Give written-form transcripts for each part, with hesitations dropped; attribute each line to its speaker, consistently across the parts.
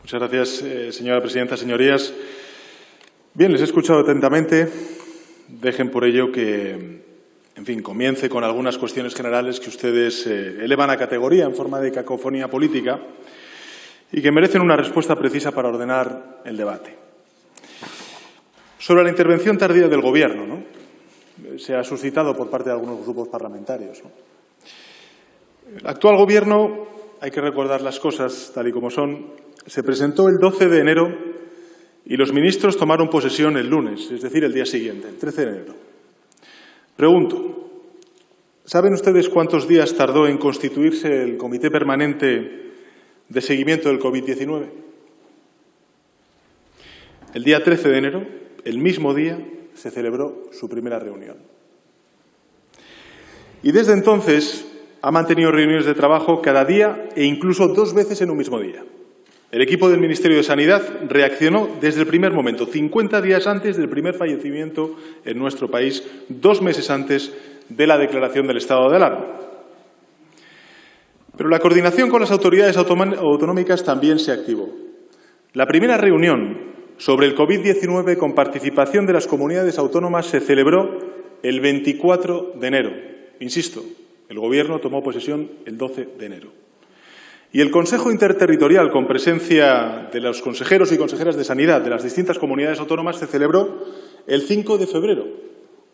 Speaker 1: Muchas gracias, señora presidenta. Señorías, bien, les he escuchado atentamente. Dejen por ello que, en fin, comience con algunas cuestiones generales que ustedes elevan a categoría en forma de cacofonía política y que merecen una respuesta precisa para ordenar el debate. Sobre la intervención tardía del Gobierno, ¿no? Se ha suscitado por parte de algunos grupos parlamentarios, ¿no? El actual Gobierno, hay que recordar las cosas tal y como son, se presentó el 12 de enero y los ministros tomaron posesión el lunes, es decir, el día siguiente, el 13 de enero. Pregunto, ¿saben ustedes cuántos días tardó en constituirse el Comité Permanente de Seguimiento del COVID-19? El día 13 de enero, el mismo día, se celebró su primera reunión. Y desde entonces ha mantenido reuniones de trabajo cada día e incluso 2 veces en un mismo día. El equipo del Ministerio de Sanidad reaccionó desde el primer momento, 50 días antes del primer fallecimiento en nuestro país, 2 meses antes de la declaración del estado de alarma. Pero la coordinación con las autoridades autonómicas también se activó. La primera reunión sobre el COVID-19 con participación de las comunidades autónomas se celebró el 24 de enero. Insisto, el Gobierno tomó posesión el 12 de enero. Y el Consejo Interterritorial, con presencia de los consejeros y consejeras de Sanidad de las distintas comunidades autónomas, se celebró el 5 de febrero,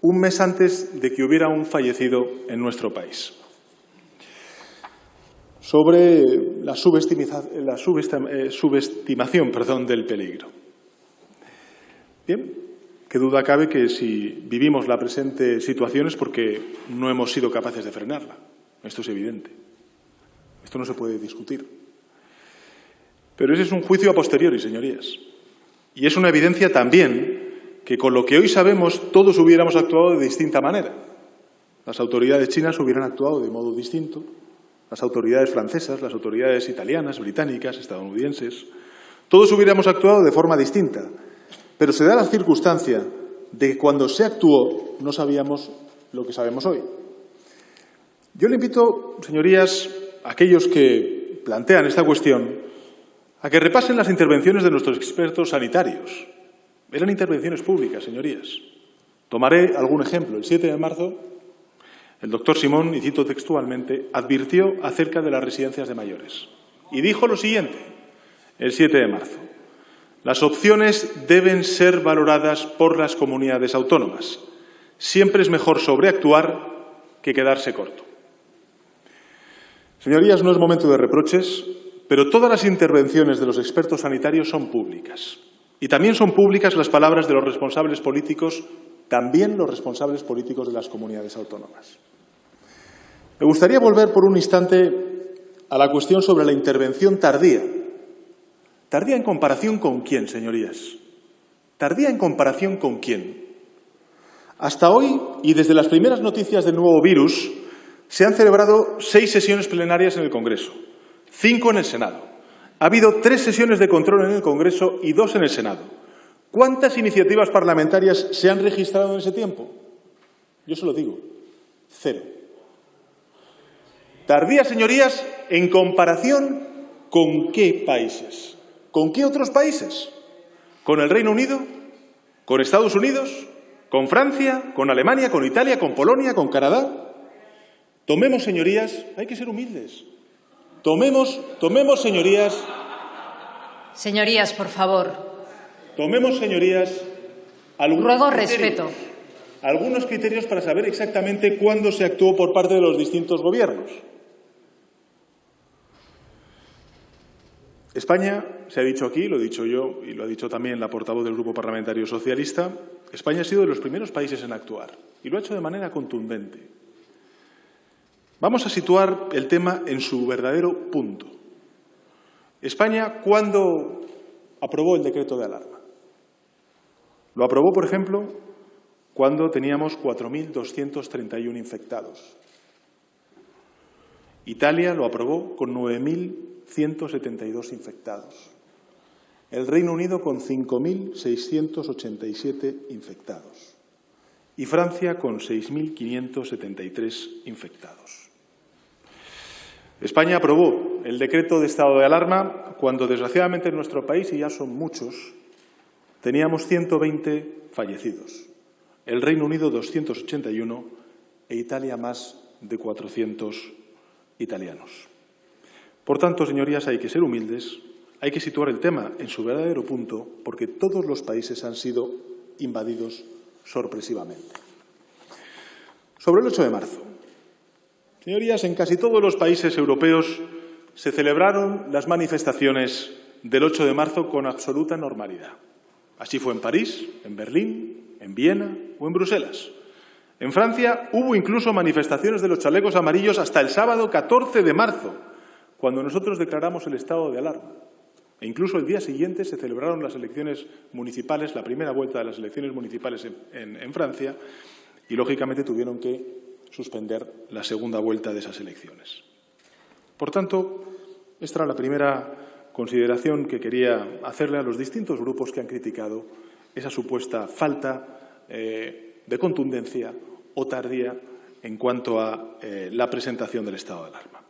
Speaker 1: un mes antes de que hubiera un fallecido en nuestro país. Sobre la subestimación del peligro. Bien, qué duda cabe que si vivimos la presente situación es porque no hemos sido capaces de frenarla. Esto es evidente. Esto no se puede discutir. Pero ese es un juicio a posteriori, señorías. Y es una evidencia también que con lo que hoy sabemos todos hubiéramos actuado de distinta manera. Las autoridades chinas hubieran actuado de modo distinto, las autoridades francesas, las autoridades italianas, británicas, estadounidenses. Todos hubiéramos actuado de forma distinta. Pero se da la circunstancia de que cuando se actuó no sabíamos lo que sabemos hoy. Yo le invito, señorías, a aquellos que plantean esta cuestión, a que repasen las intervenciones de nuestros expertos sanitarios. Eran intervenciones públicas, señorías. Tomaré algún ejemplo. El 7 de marzo, el doctor Simón, y cito textualmente, advirtió acerca de las residencias de mayores. Y dijo lo siguiente, el 7 de marzo. Las opciones deben ser valoradas por las comunidades autónomas. Siempre es mejor sobreactuar que quedarse corto. Señorías, no es momento de reproches, pero todas las intervenciones de los expertos sanitarios son públicas. Y también son públicas las palabras de los responsables políticos, también los responsables políticos de las comunidades autónomas. Me gustaría volver por un instante a la cuestión sobre la intervención tardía. ¿Tardía en comparación con quién, señorías? ¿Tardía en comparación con quién? Hasta hoy, y desde las primeras noticias del nuevo virus, se han celebrado 6 sesiones plenarias en el Congreso, 5 en el Senado. Ha habido 3 sesiones de control en el Congreso y 2 en el Senado. ¿Cuántas iniciativas parlamentarias se han registrado en ese tiempo? Yo se lo digo, 0. Tardía, señorías, en comparación ¿con qué países? ¿Con qué otros países? ¿Con el Reino Unido? ¿Con Estados Unidos? ¿Con Francia? ¿Con Alemania? ¿Con Italia? ¿Con Polonia? ¿Con Canadá? Tomemos, señorías, hay que ser humildes. Tomemos, señorías.
Speaker 2: Señorías, por favor.
Speaker 1: Tomemos, señorías,
Speaker 2: respeto.
Speaker 1: Algunos criterios para saber exactamente cuándo se actuó por parte de los distintos gobiernos. España, se ha dicho aquí, lo he dicho yo y lo ha dicho también la portavoz del Grupo Parlamentario Socialista, España ha sido de los primeros países en actuar y lo ha hecho de manera contundente. Vamos a situar el tema en su verdadero punto. España, ¿cuándo aprobó el decreto de alarma? Lo aprobó, por ejemplo, cuando teníamos 4.231 infectados. Italia lo aprobó con 9.172 infectados. El Reino Unido con 5.687 infectados. Y Francia con 6.573 infectados. España aprobó el decreto de estado de alarma cuando, desgraciadamente, en nuestro país, y ya son muchos, teníamos 120 fallecidos. El Reino Unido 281 e Italia más de 400 italianos. Por tanto, señorías, hay que ser humildes, hay que situar el tema en su verdadero punto, porque todos los países han sido invadidos sorpresivamente. Sobre el 8 de marzo. Señorías, en casi todos los países europeos se celebraron las manifestaciones del 8 de marzo con absoluta normalidad. Así fue en París, en Berlín, en Viena o en Bruselas. En Francia hubo incluso manifestaciones de los chalecos amarillos hasta el sábado 14 de marzo, cuando nosotros declaramos el estado de alarma. E incluso el día siguiente se celebraron las elecciones municipales, la primera vuelta de las elecciones municipales en Francia, y lógicamente tuvieron que suspender la segunda vuelta de esas elecciones. Por tanto, esta era la primera consideración que quería hacerle a los distintos grupos que han criticado esa supuesta falta de contundencia o tardía en cuanto a la presentación del estado de alarma.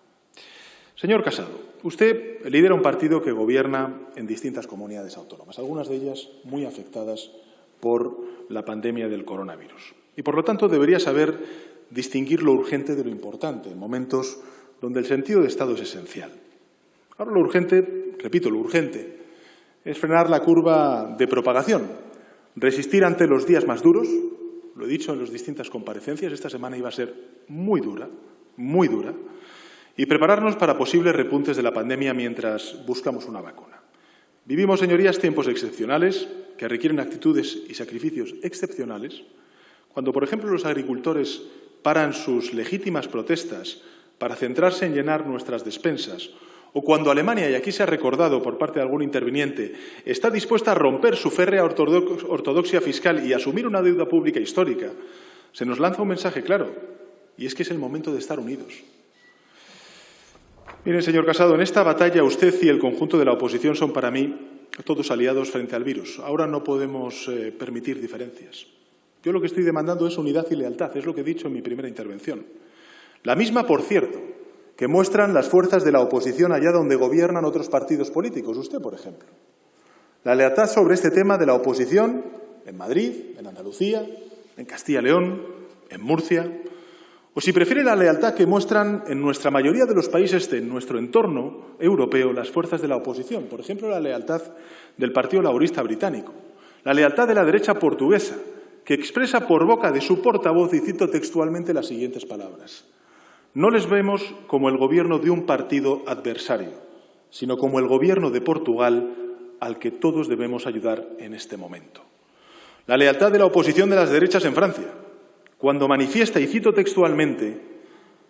Speaker 1: Señor Casado, usted lidera un partido que gobierna en distintas comunidades autónomas, algunas de ellas muy afectadas por la pandemia del coronavirus. Y, por lo tanto, debería saber distinguir lo urgente de lo importante en momentos donde el sentido de Estado es esencial. Ahora, lo urgente, repito, lo urgente, es frenar la curva de propagación, resistir ante los días más duros. Lo he dicho en las distintas comparecencias, esta semana iba a ser muy dura, y prepararnos para posibles repuntes de la pandemia mientras buscamos una vacuna. Vivimos, señorías, tiempos excepcionales que requieren actitudes y sacrificios excepcionales. Cuando, por ejemplo, los agricultores paran sus legítimas protestas para centrarse en llenar nuestras despensas, o cuando Alemania, y aquí se ha recordado por parte de algún interviniente, está dispuesta a romper su férrea ortodoxia fiscal y asumir una deuda pública histórica, se nos lanza un mensaje claro, y es que es el momento de estar unidos. Miren, señor Casado, en esta batalla usted y el conjunto de la oposición son para mí todos aliados frente al virus. Ahora no podemos permitir diferencias. Yo lo que estoy demandando es unidad y lealtad, es lo que he dicho en mi primera intervención. La misma, por cierto, que muestran las fuerzas de la oposición allá donde gobiernan otros partidos políticos, usted, por ejemplo. La lealtad sobre este tema de la oposición en Madrid, en Andalucía, en Castilla y León, en Murcia. O, si prefiere, la lealtad que muestran en nuestra mayoría de los países de nuestro entorno europeo las fuerzas de la oposición. Por ejemplo, la lealtad del Partido Laborista británico, la lealtad de la derecha portuguesa, que expresa por boca de su portavoz, y cito textualmente las siguientes palabras: no les vemos como el gobierno de un partido adversario, sino como el gobierno de Portugal al que todos debemos ayudar en este momento. La lealtad de la oposición de las derechas en Francia, cuando manifiesta, y cito textualmente,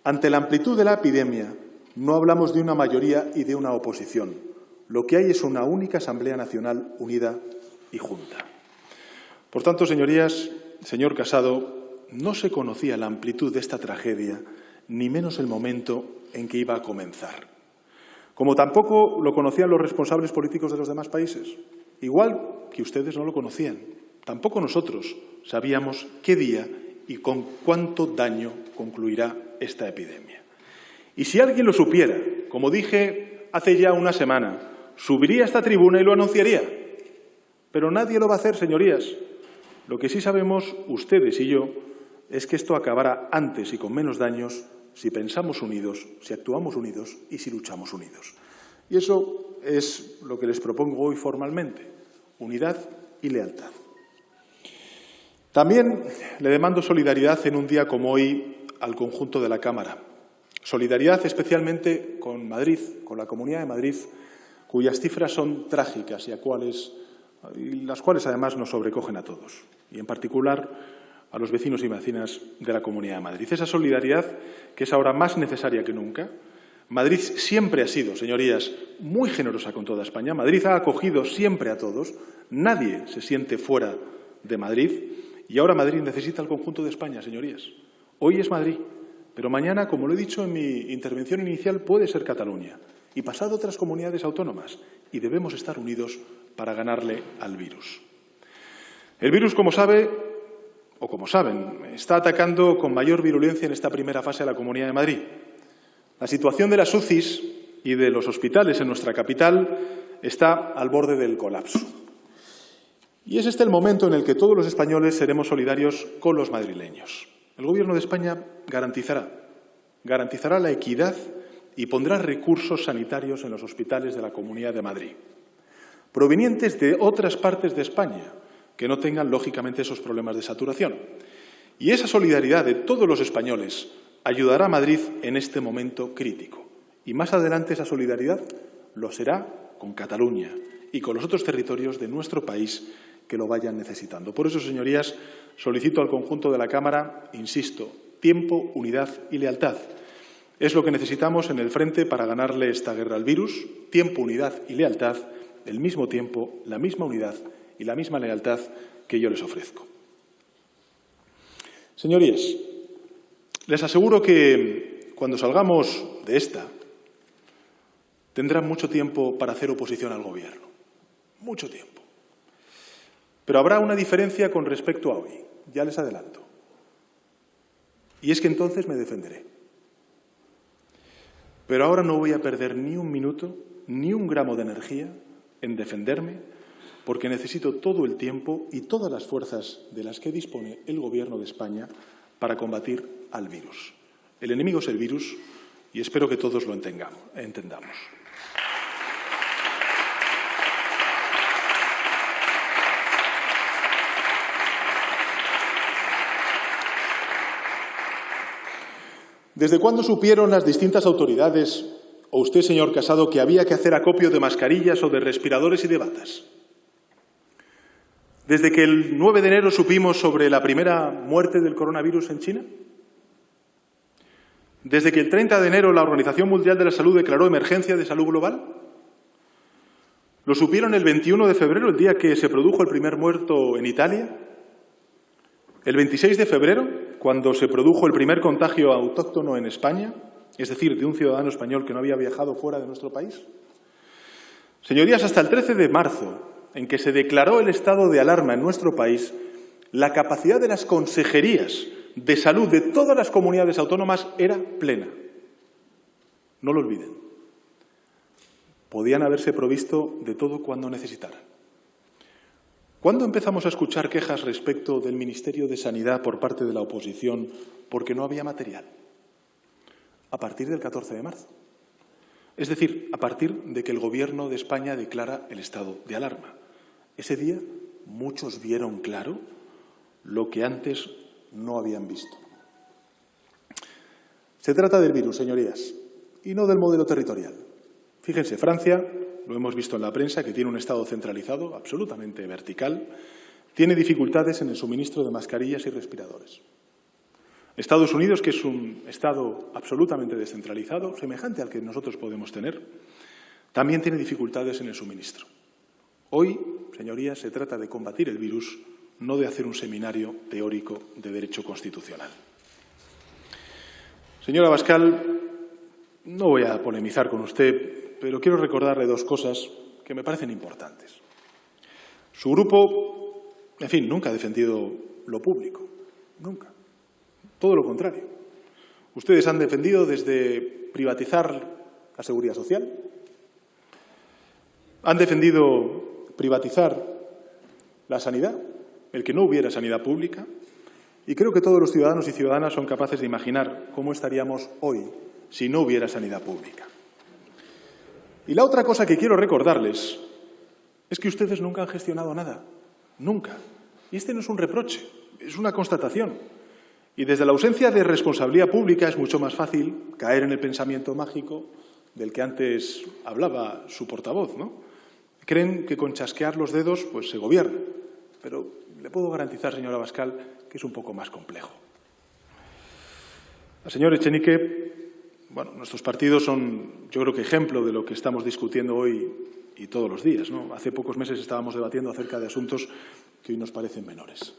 Speaker 1: ante la amplitud de la epidemia no hablamos de una mayoría y de una oposición. Lo que hay es una única Asamblea Nacional unida y junta. Por tanto, señorías, señor Casado, no se conocía la amplitud de esta tragedia, ni menos el momento en que iba a comenzar. Como tampoco lo conocían los responsables políticos de los demás países. Igual que ustedes no lo conocían. Tampoco nosotros sabíamos qué día y con cuánto daño concluirá esta epidemia. Y si alguien lo supiera, como dije hace ya una semana, subiría a esta tribuna y lo anunciaría. Pero nadie lo va a hacer, señorías. Lo que sí sabemos, ustedes y yo, es que esto acabará antes y con menos daños si pensamos unidos, si actuamos unidos y si luchamos unidos. Y eso es lo que les propongo hoy formalmente, unidad y lealtad. También le demando solidaridad en un día como hoy al conjunto de la Cámara. Solidaridad especialmente con Madrid, con la Comunidad de Madrid, cuyas cifras son trágicas y las cuales además nos sobrecogen a todos, y en particular a los vecinos y vecinas de la Comunidad de Madrid. Esa solidaridad que es ahora más necesaria que nunca. Madrid siempre ha sido, señorías, muy generosa con toda España. Madrid ha acogido siempre a todos. Nadie se siente fuera de Madrid. Y ahora Madrid necesita al conjunto de España, señorías. Hoy es Madrid, pero mañana, como lo he dicho en mi intervención inicial, puede ser Cataluña y pasado otras comunidades autónomas. Y debemos estar unidos para ganarle al virus. El virus, como saben, está atacando con mayor virulencia en esta primera fase a la Comunidad de Madrid. La situación de las UCIs y de los hospitales en nuestra capital está al borde del colapso. Y es este el momento en el que todos los españoles seremos solidarios con los madrileños. El Gobierno de España garantizará la equidad y pondrá recursos sanitarios en los hospitales de la Comunidad de Madrid, provenientes de otras partes de España, que no tengan, lógicamente, esos problemas de saturación. Y esa solidaridad de todos los españoles ayudará a Madrid en este momento crítico. Y más adelante esa solidaridad lo será con Cataluña y con los otros territorios de nuestro país que lo vayan necesitando. Por eso, señorías, solicito al conjunto de la Cámara, insisto, tiempo, unidad y lealtad. Es lo que necesitamos en el frente para ganarle esta guerra al virus. Tiempo, unidad y lealtad, el mismo tiempo, la misma unidad y la misma lealtad que yo les ofrezco. Señorías, les aseguro que cuando salgamos de esta, tendrán mucho tiempo para hacer oposición al Gobierno. Mucho tiempo. Pero habrá una diferencia con respecto a hoy. Ya les adelanto. Y es que entonces me defenderé. Pero ahora no voy a perder ni un minuto, ni un gramo de energía en defenderme, porque necesito todo el tiempo y todas las fuerzas de las que dispone el Gobierno de España para combatir al virus. El enemigo es el virus y espero que todos lo entendamos. ¿Desde cuándo supieron las distintas autoridades, o usted, señor Casado, que había que hacer acopio de mascarillas o de respiradores y de batas? ¿Desde que el 9 de enero supimos sobre la primera muerte del coronavirus en China? ¿Desde que el 30 de enero la Organización Mundial de la Salud declaró emergencia de salud global? ¿Lo supieron el 21 de febrero, el día que se produjo el primer muerto en Italia? ¿El 26 de febrero, cuando se produjo el primer contagio autóctono en España, es decir, de un ciudadano español que no había viajado fuera de nuestro país? Señorías, hasta el 13 de marzo, en que se declaró el estado de alarma en nuestro país, la capacidad de las consejerías de salud de todas las comunidades autónomas era plena. No lo olviden. Podían haberse provisto de todo cuando necesitaran. ¿Cuándo empezamos a escuchar quejas respecto del Ministerio de Sanidad por parte de la oposición porque no había material? A partir del 14 de marzo. Es decir, a partir de que el Gobierno de España declara el estado de alarma. Ese día muchos vieron claro lo que antes no habían visto. Se trata del virus, señorías, y no del modelo territorial. Fíjense, Francia, lo hemos visto en la prensa, que tiene un Estado centralizado, absolutamente vertical, tiene dificultades en el suministro de mascarillas y respiradores. Estados Unidos, que es un Estado absolutamente descentralizado, semejante al que nosotros podemos tener, también tiene dificultades en el suministro. Hoy, señorías, se trata de combatir el virus, no de hacer un seminario teórico de derecho constitucional. Señora Abascal, no voy a polemizar con usted, pero quiero recordarle dos cosas que me parecen importantes. Su grupo, en fin, nunca ha defendido lo público, nunca. Todo lo contrario. Ustedes han defendido desde privatizar la seguridad social, han defendido privatizar la sanidad, el que no hubiera sanidad pública, y creo que todos los ciudadanos y ciudadanas son capaces de imaginar cómo estaríamos hoy si no hubiera sanidad pública. Y la otra cosa que quiero recordarles es que ustedes nunca han gestionado nada, nunca. Y este no es un reproche, es una constatación. Y desde la ausencia de responsabilidad pública es mucho más fácil caer en el pensamiento mágico del que antes hablaba su portavoz, ¿no? Creen que con chasquear los dedos pues se gobierna, pero le puedo garantizar, señora Abascal, que es un poco más complejo. Al señor Echenique, bueno, nuestros partidos son, yo creo que ejemplo de lo que estamos discutiendo hoy y todos los días, ¿no? Hace pocos meses estábamos debatiendo acerca de asuntos que hoy nos parecen menores.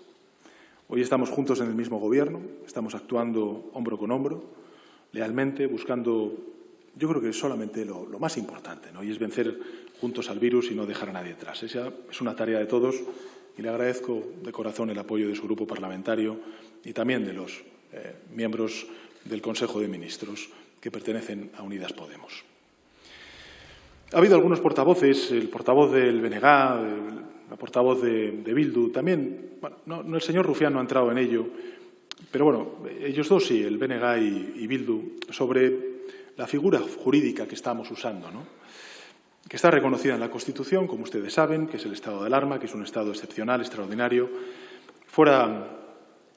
Speaker 1: Hoy estamos juntos en el mismo Gobierno, estamos actuando hombro con hombro, lealmente, buscando, yo creo que es solamente lo más importante, ¿no? Y es vencer juntos al virus y no dejar a nadie atrás. Esa es una tarea de todos y le agradezco de corazón el apoyo de su grupo parlamentario y también de los miembros del Consejo de Ministros que pertenecen a Unidas Podemos. Ha habido algunos portavoces, el portavoz del BNG, la portavoz de Bildu, también, bueno, el señor Rufián no ha entrado en ello, pero bueno, ellos dos sí, el BNG y Bildu, sobre la figura jurídica que estamos usando, ¿no? Que está reconocida en la Constitución, como ustedes saben, que es el estado de alarma, que es un estado excepcional, extraordinario, fuera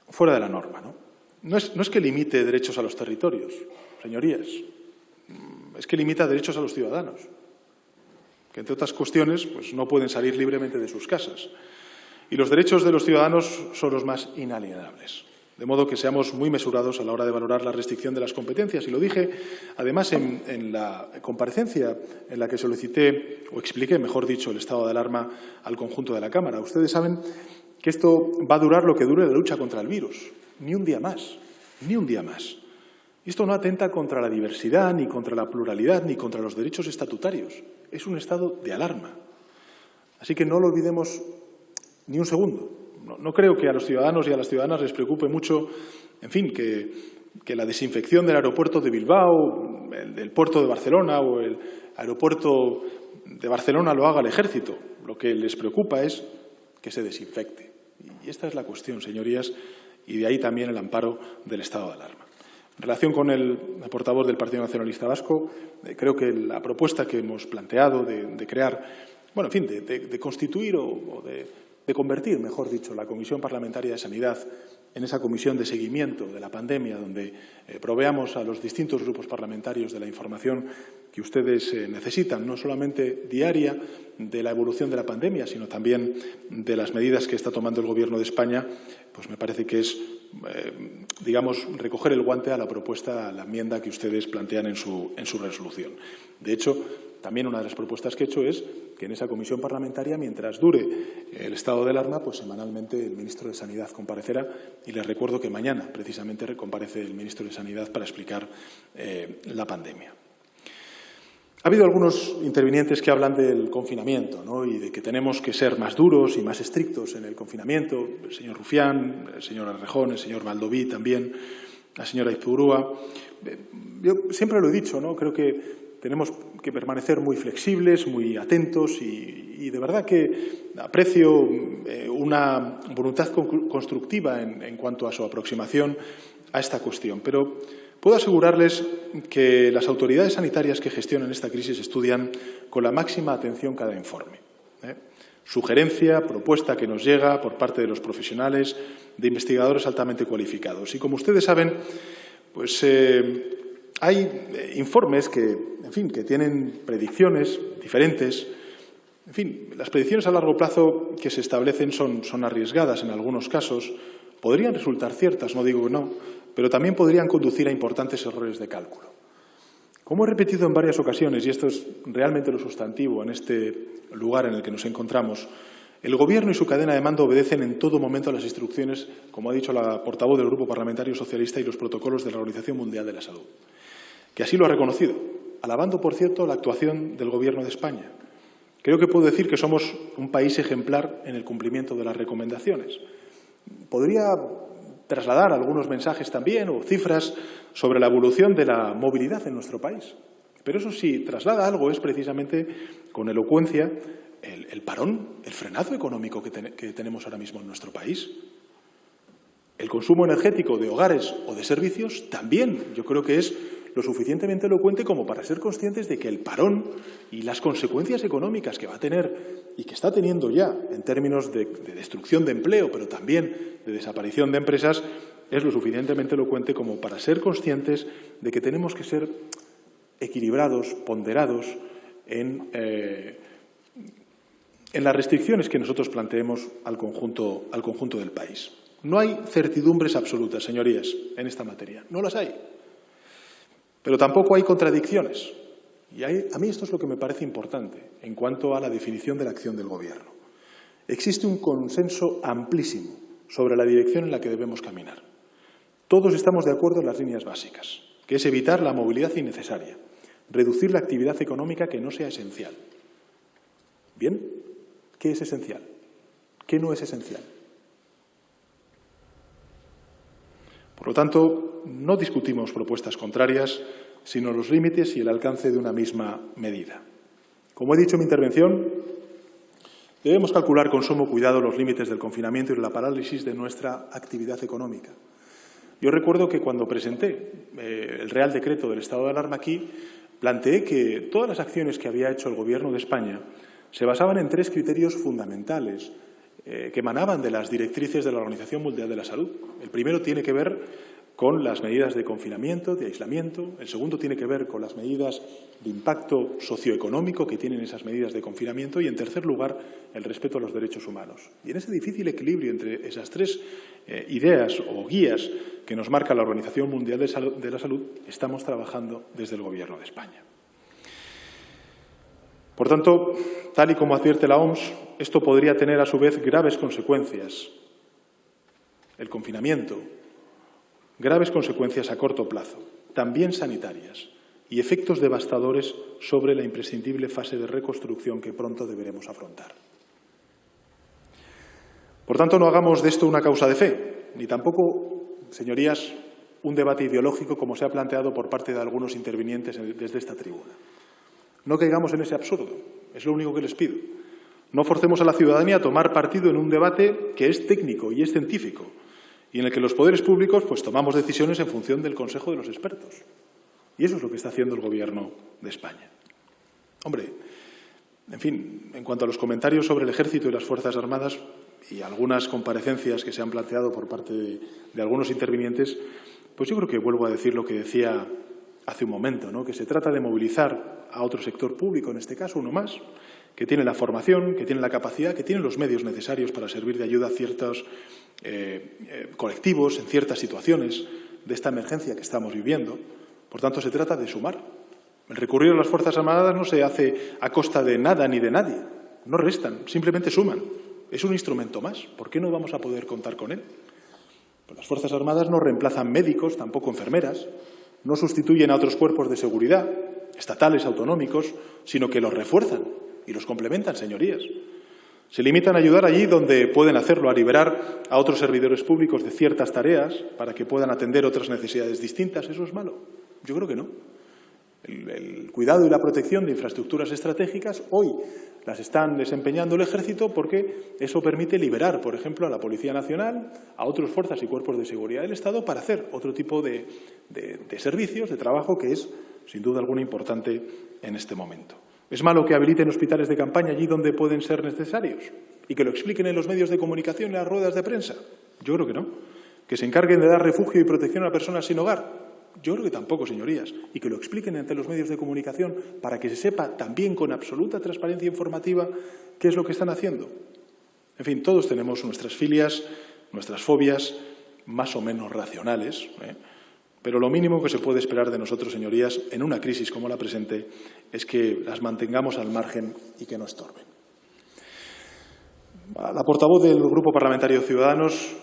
Speaker 1: de la norma, ¿no? No es que limite derechos a los territorios, señorías, es que limita derechos a los ciudadanos, que entre otras cuestiones pues, no pueden salir libremente de sus casas. Y los derechos de los ciudadanos son los más inalienables. De modo que seamos muy mesurados a la hora de valorar la restricción de las competencias. Y lo dije, además, en la comparecencia en la que solicité, o expliqué, mejor dicho, el estado de alarma al conjunto de la Cámara. Ustedes saben que esto va a durar lo que dure la lucha contra el virus. Ni un día más, ni un día más. Y esto no atenta contra la diversidad, ni contra la pluralidad, ni contra los derechos estatutarios. Es un estado de alarma. Así que no lo olvidemos ni un segundo. No creo que a los ciudadanos y a las ciudadanas les preocupe mucho, en fin, que la desinfección del aeropuerto de Bilbao, del puerto de Barcelona o el aeropuerto de Barcelona lo haga el Ejército. Lo que les preocupa es que se desinfecte. Y esta es la cuestión, señorías, y de ahí también el amparo del estado de alarma. En relación con el portavoz del Partido Nacionalista Vasco, creo que la propuesta que hemos planteado de crear, bueno, en fin, de constituir o de convertir, mejor dicho, la Comisión Parlamentaria de Sanidad en esa comisión de seguimiento de la pandemia, donde proveamos a los distintos grupos parlamentarios de la información que ustedes necesitan, no solamente diaria de la evolución de la pandemia, sino también de las medidas que está tomando el Gobierno de España, pues me parece que es, digamos, recoger el guante a la propuesta, a la enmienda que ustedes plantean en su resolución. De hecho, también una de las propuestas que he hecho es que en esa comisión parlamentaria, mientras dure el estado de alarma, pues semanalmente el ministro de Sanidad comparecerá y les recuerdo que mañana precisamente comparece el ministro de Sanidad para explicar la pandemia. Ha habido algunos intervinientes que hablan del confinamiento, ¿no? Y de que tenemos que ser más duros y más estrictos en el confinamiento. El señor Rufián, el señor Errejón, el señor Baldoví también, la señora Izpurúa. Yo siempre lo he dicho, ¿no? Creo que tenemos que permanecer muy flexibles, muy atentos y de verdad que aprecio una voluntad constructiva en cuanto a su aproximación a esta cuestión. Pero puedo asegurarles que las autoridades sanitarias que gestionan esta crisis estudian con la máxima atención cada informe. Sugerencia, propuesta que nos llega por parte de los profesionales, de investigadores altamente cualificados. Y como ustedes saben, pues hay informes que, en fin, que tienen predicciones diferentes. En fin, las predicciones a largo plazo que se establecen son arriesgadas en algunos casos. Podrían resultar ciertas, no digo que no, pero también podrían conducir a importantes errores de cálculo. Como he repetido en varias ocasiones, y esto es realmente lo sustantivo en este lugar en el que nos encontramos, el Gobierno y su cadena de mando obedecen en todo momento a las instrucciones, como ha dicho la portavoz del Grupo Parlamentario Socialista, y los protocolos de la Organización Mundial de la Salud, que así lo ha reconocido, alabando, por cierto, la actuación del Gobierno de España. Creo que puedo decir que somos un país ejemplar en el cumplimiento de las recomendaciones. Podría trasladar algunos mensajes también o cifras sobre la evolución de la movilidad en nuestro país. Pero eso sí traslada algo es precisamente con elocuencia el parón, el frenazo económico que tenemos ahora mismo en nuestro país. El consumo energético de hogares o de servicios también yo creo que es lo suficientemente elocuente como para ser conscientes de que el parón y las consecuencias económicas que va a tener y que está teniendo ya en términos de destrucción de empleo, pero también de desaparición de empresas, es lo suficientemente elocuente como para ser conscientes de que tenemos que ser equilibrados, ponderados en las restricciones que nosotros planteemos al conjunto del país. No hay certidumbres absolutas, señorías, en esta materia. No las hay. Pero tampoco hay contradicciones. Y a mí esto es lo que me parece importante en cuanto a la definición de la acción del Gobierno. Existe un consenso amplísimo sobre la dirección en la que debemos caminar. Todos estamos de acuerdo en las líneas básicas, que es evitar la movilidad innecesaria, reducir la actividad económica que no sea esencial. Bien, ¿qué es esencial? ¿Qué no es esencial? Por lo tanto, no discutimos propuestas contrarias, sino los límites y el alcance de una misma medida. Como he dicho en mi intervención, debemos calcular con sumo cuidado los límites del confinamiento y la parálisis de nuestra actividad económica. Yo recuerdo que cuando presenté el Real Decreto del estado de alarma aquí, planteé que todas las acciones que había hecho el Gobierno de España se basaban en 3 criterios fundamentales que emanaban de las directrices de la Organización Mundial de la Salud. El primero tiene que ver con las medidas de confinamiento, de aislamiento. El segundo tiene que ver con las medidas de impacto socioeconómico que tienen esas medidas de confinamiento. Y, en tercer lugar, el respeto a los derechos humanos. Y en ese difícil equilibrio entre esas 3 ideas o guías que nos marca la Organización Mundial de la Salud, estamos trabajando desde el Gobierno de España. Por tanto, tal y como advierte la OMS, esto podría tener a su vez graves consecuencias. El confinamiento, graves consecuencias a corto plazo, también sanitarias, y efectos devastadores sobre la imprescindible fase de reconstrucción que pronto deberemos afrontar. Por tanto, no hagamos de esto una causa de fe, ni tampoco, señorías, un debate ideológico como se ha planteado por parte de algunos intervinientes desde esta tribuna. No caigamos en ese absurdo, es lo único que les pido. No forcemos a la ciudadanía a tomar partido en un debate que es técnico y es científico, y en el que los poderes públicos pues tomamos decisiones en función del consejo de los expertos. Y eso es lo que está haciendo el Gobierno de España. Hombre, en fin, en cuanto a los comentarios sobre el Ejército y las Fuerzas Armadas y algunas comparecencias que se han planteado por parte de algunos intervinientes, pues yo creo que vuelvo a decir lo que decía hace un momento, ¿no? Que se trata de movilizar a otro sector público, en este caso uno más, que tiene la formación, que tiene la capacidad, que tiene los medios necesarios para servir de ayuda a ciertos colectivos en ciertas situaciones de esta emergencia que estamos viviendo. Por tanto, se trata de sumar. El recurrir a las Fuerzas Armadas no se hace a costa de nada ni de nadie. No restan, simplemente suman. Es un instrumento más. ¿Por qué no vamos a poder contar con él? Pues las Fuerzas Armadas no reemplazan médicos, tampoco enfermeras, no sustituyen a otros cuerpos de seguridad, estatales, autonómicos, sino que los refuerzan y los complementan, señorías. Se limitan a ayudar allí donde pueden hacerlo, a liberar a otros servidores públicos de ciertas tareas para que puedan atender otras necesidades distintas. ¿Eso es malo? Yo creo que no. El cuidado y la protección de infraestructuras estratégicas hoy las están desempeñando el Ejército porque eso permite liberar, por ejemplo, a la Policía Nacional, a otras fuerzas y cuerpos de seguridad del Estado para hacer otro tipo de servicios, de trabajo que es, sin duda alguna, importante en este momento. ¿Es malo que habiliten hospitales de campaña allí donde pueden ser necesarios y que lo expliquen en los medios de comunicación y en las ruedas de prensa? Yo creo que no. ¿Que se encarguen de dar refugio y protección a personas sin hogar? Yo creo que tampoco, señorías. Y que lo expliquen ante los medios de comunicación para que se sepa también con absoluta transparencia informativa qué es lo que están haciendo. En fin, todos tenemos nuestras filias, nuestras fobias, más o menos racionales, pero lo mínimo que se puede esperar de nosotros, señorías, en una crisis como la presente, es que las mantengamos al margen y que no estorben. A la portavoz del Grupo Parlamentario Ciudadanos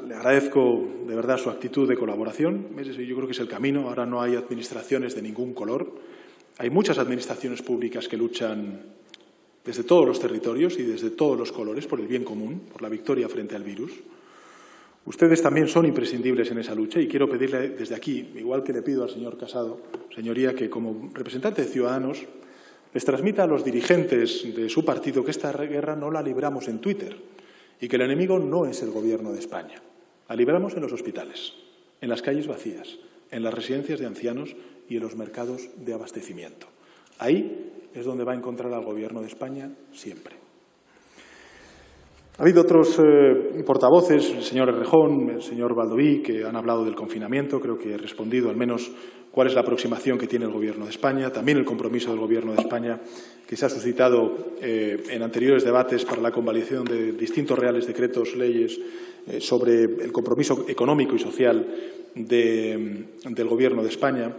Speaker 1: le agradezco de verdad su actitud de colaboración. Yo creo que es el camino. Ahora no hay administraciones de ningún color. Hay muchas administraciones públicas que luchan desde todos los territorios y desde todos los colores por el bien común, por la victoria frente al virus. Ustedes también son imprescindibles en esa lucha y quiero pedirle desde aquí, igual que le pido al señor Casado, señoría, que como representante de Ciudadanos les transmita a los dirigentes de su partido que esta guerra no la libramos en Twitter y que el enemigo no es el Gobierno de España. La libramos en los hospitales, en las calles vacías, en las residencias de ancianos y en los mercados de abastecimiento. Ahí es donde va a encontrar al Gobierno de España siempre. Ha habido otros portavoces, el señor Errejón, el señor Baldoví, que han hablado del confinamiento. Creo que he respondido al menos cuál es la aproximación que tiene el Gobierno de España, también el compromiso del Gobierno de España, que se ha suscitado en anteriores debates para la convalidación de distintos reales decretos, leyes, sobre el compromiso económico y social del Gobierno de España.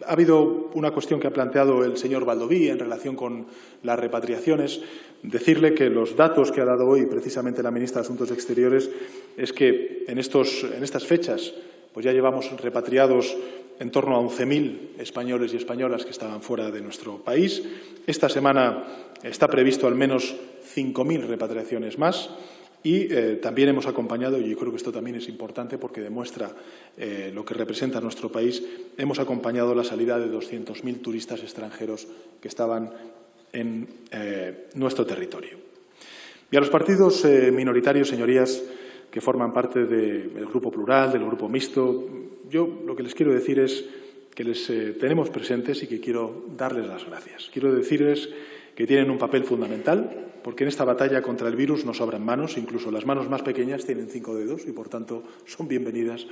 Speaker 1: Ha habido una cuestión que ha planteado el señor Baldoví en relación con las repatriaciones. Decirle que los datos que ha dado hoy precisamente la ministra de Asuntos Exteriores es que en estas fechas pues ya llevamos repatriados en torno a 11.000 españoles y españolas que estaban fuera de nuestro país. Esta semana está previsto al menos 5.000 repatriaciones más. Y también hemos acompañado, y yo creo que esto también es importante porque demuestra lo que representa nuestro país, hemos acompañado la salida de 200.000 turistas extranjeros que estaban en nuestro territorio. Y a los partidos minoritarios, señorías, que forman parte del Grupo Plural, del Grupo Mixto, yo lo que les quiero decir es que les tenemos presentes y que quiero darles las gracias. Quiero decirles que tienen un papel fundamental, porque en esta batalla contra el virus no sobran manos, incluso las manos más pequeñas tienen 5 dedos y, por tanto, son bienvenidas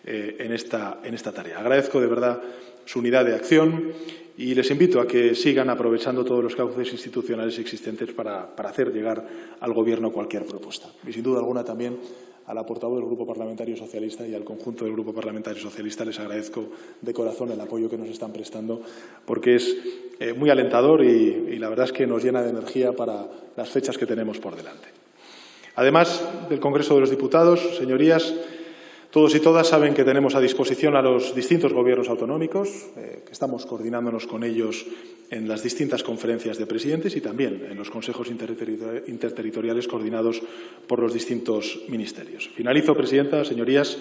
Speaker 1: en esta tarea. Agradezco de verdad su unidad de acción y les invito a que sigan aprovechando todos los cauces institucionales existentes para hacer llegar al Gobierno cualquier propuesta. Y, sin duda alguna, también a la portavoz del Grupo Parlamentario Socialista y al conjunto del Grupo Parlamentario Socialista les agradezco de corazón el apoyo que nos están prestando, porque es muy alentador y la verdad es que nos llena de energía para las fechas que tenemos por delante. Además del Congreso de los Diputados, señorías, todos y todas saben que tenemos a disposición a los distintos gobiernos autonómicos, que estamos coordinándonos con ellos en las distintas conferencias de presidentes y también en los consejos interterritoriales coordinados por los distintos ministerios. Finalizo, presidenta, señorías,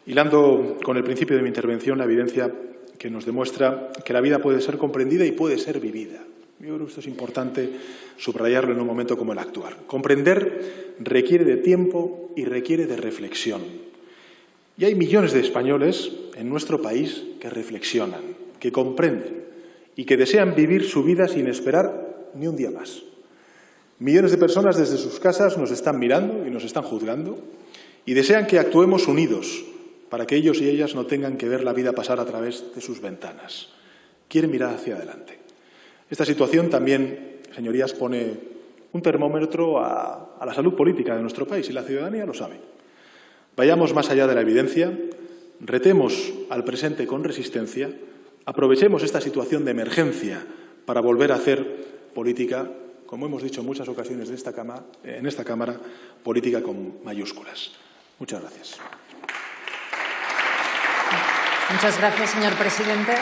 Speaker 1: hilando con el principio de mi intervención la evidencia que nos demuestra que la vida puede ser comprendida y puede ser vivida. Yo creo que esto es importante subrayarlo en un momento como el actual. Comprender requiere de tiempo y requiere de reflexión. Y hay millones de españoles en nuestro país que reflexionan, que comprenden y que desean vivir su vida sin esperar ni un día más. Millones de personas desde sus casas nos están mirando y nos están juzgando y desean que actuemos unidos para que ellos y ellas no tengan que ver la vida pasar a través de sus ventanas. Quieren mirar hacia adelante. Esta situación también, señorías, pone un termómetro a la salud política de nuestro país y la ciudadanía lo sabe. Vayamos más allá de la evidencia, retemos al presente con resistencia, aprovechemos esta situación de emergencia para volver a hacer política, como hemos dicho en muchas ocasiones en esta Cámara, política con mayúsculas. Muchas gracias.
Speaker 2: Muchas gracias, señor presidente.